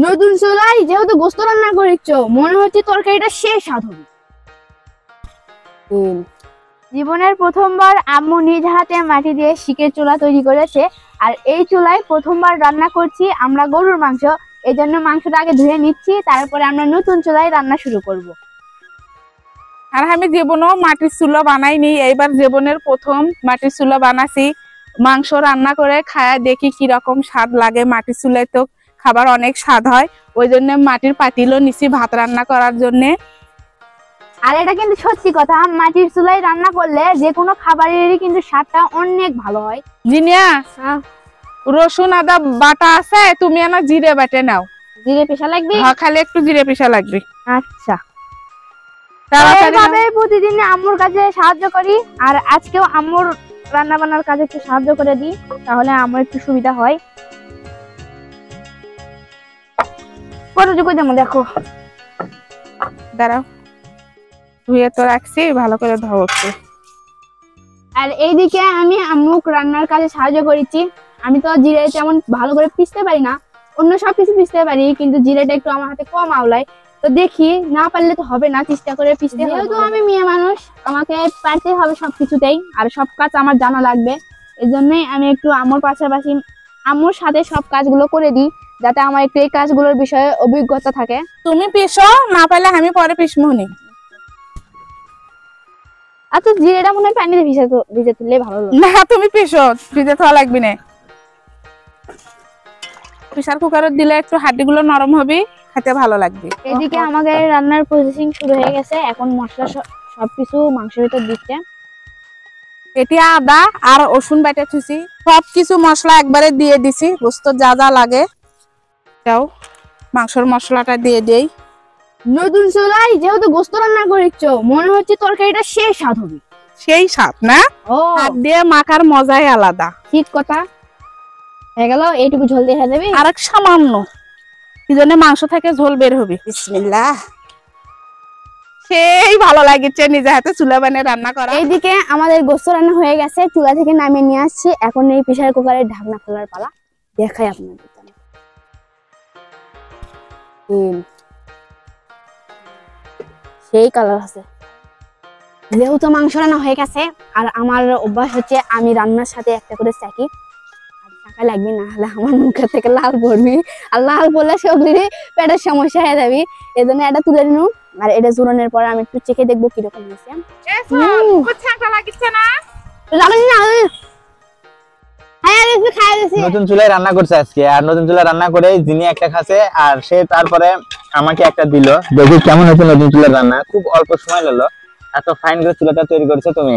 নতুন চুলায় যেহেতু গোস্ত রান্না করেছ, মনে হচ্ছে তরকারিটা শেষ স্বাদ হবে। জীবনের প্রথমবার আম্মু নিজ হাতে মাটি দিয়ে শিকের চুলা তৈরি করেছে, আর এই চুলায় প্রথমবার রান্না করছি আমরা গরুর মাংস। এই জন্য মাংসটা আগে ধুয়ে নিচ্ছি, তারপরে আমরা নতুন চুলায় রান্না শুরু করব। আর আমি জীবনেও মাটির চুলা বানাইনি, এইবার জীবনের প্রথম মাটির চুলা বানাছি। মাংস রান্না করে খায়া দেখি কিরকম স্বাদ লাগে। মাটির চুলায় তো খাবার অনেক স্বাদ হয়, ওই জন্য মাটির পাতিলও নিছি ভাত রান্না করার জন্যে। আর এটা কিন্তু সত্যি কথা, মাটির চুলায় রান্না করলে যে কোনো খাবারেরই কিন্তু স্বাদটা অনেক ভালো হয়। জিনিয়া, রসুন আদা বাটা আছে, তুমি না জিরে বাটে নাও। জিরে পিষা লাগবে? হ্যাঁ, খালি একটু জিরে পিষা লাগবে। আচ্ছা, এইভাবে প্রতিদিন আম্মুর কাছে সাহায্য করি, আর আজকেও আম্মুর রান্না বান্নার কাজে একটু সাহায্য করে দিই, তাহলে আমার একটু সুবিধা হয়। কতটুকু দেবো দেখো। দাঁড়াও, ধুয়ে তো রাখছি, ভালো করে ধোও একটু। আর এইদিকে আমি আম্মুক রান্নার কাজে সাহায্য করেছি। আমি তো জিরে তেমন ভালো করে পিষতে পারি না, অন্য সবকিছু পিষতে পারি, কিন্তু জিরেটা একটু আমার হাতে কম আওলায়। তো দেখি, না পারলে তো হবে না, চেষ্টা করে পিষতে হবে। যেহেতু আমি মেয়ে মানুষ, আমাকে পারতে হবে সবকিছুতেই, আর সব কাজ আমার জানা লাগবে। এই জন্যই আমি একটু আম্মুর পাশাপাশি আম্মুর সাথে সব কাজগুলো করে দিই, যাতে আমার একটু এই কাজগুলোর বিষয়ে অভিজ্ঞতা থাকে। তুমি পিষো, না পারলে আমি পরে পিষমুনি। আচ্ছা, জিরেটা মনে হয় পানিতে ভিজে তুললে ভালো লাগে। না, তুমি পিষো, ভিজে থাকা লাগবে না। প্রেসার কুকারে দিলে একটু হাড্ডিগুলো নরম হবে, খেতে ভালো লাগবে। এদিকে আমাদের রান্নার প্রসেসিং শুরু হয়ে গেছে। এখন মশলা সবকিছু মাংসের ভিতর দিচ্ছে। এটি আদা আর রসুন বাটা থুছি, সবকিছু মশলা একবারে দিয়ে দিছি। গোস্ত যা যা লাগে দাও, মাংসের মশলাটা দিয়ে দেই। নতুন চুলায় যেহেতু গোস্ত রান্না করেছ, মনে হচ্ছে তরকারিটা শেষ স্বাদ হবে। সেই স্বাদ না, ও হাত দিয়ে মাখার মজাই আলাদা। ঠিক কথা। হয়ে গেল, এইটুকু ঝোল দেখা যাবে আর এক সামান্য, কি জন্য মাংস থেকে ঝোল বের হবে। বিসমিল্লাহ, সেই ভালো লাগছে নিজে হাতে চুলা বানিয়ে রান্না করা। এইদিকে আমাদের গোস্ত রান্না হয়ে গেছে, চুলা থেকে নামিয়ে নিয়ে আসছি। এখন এই প্রেসার কুকারের ঢাকনা খোলার পালা, দেখাই আপনাদের। সেই কালার আছে। যেহেতু মাংস রান্না হয়ে গেছে, আর আমার অভ্যাস হচ্ছে আমি রান্নার সাথে একটা করে চাকি, আর চাকা লাগবে, না হলে আমার মুখের থেকে লাল পড়বি, আর লাল পড়লে সবজিরই পেটের সমস্যা হয়ে যাবি। এই জন্য এটা তুলে নিন, আর এটা জোরানোর পর আমি একটু চেখে দেখবো কিরকম হয়েছে। নতুন চুলায় রান্না করছে আজকে, আর নতুন চুলায় রান্না করে যিনি একটা খাচ্ছে, আর সে তারপরে আমাকে একটা দিল। দেখি কেমন হয়েছে নতুন চুলার রান্না। খুব অল্প সময় হলো, এত ফাইন করে চুলাটা তৈরি করেছো তুমি।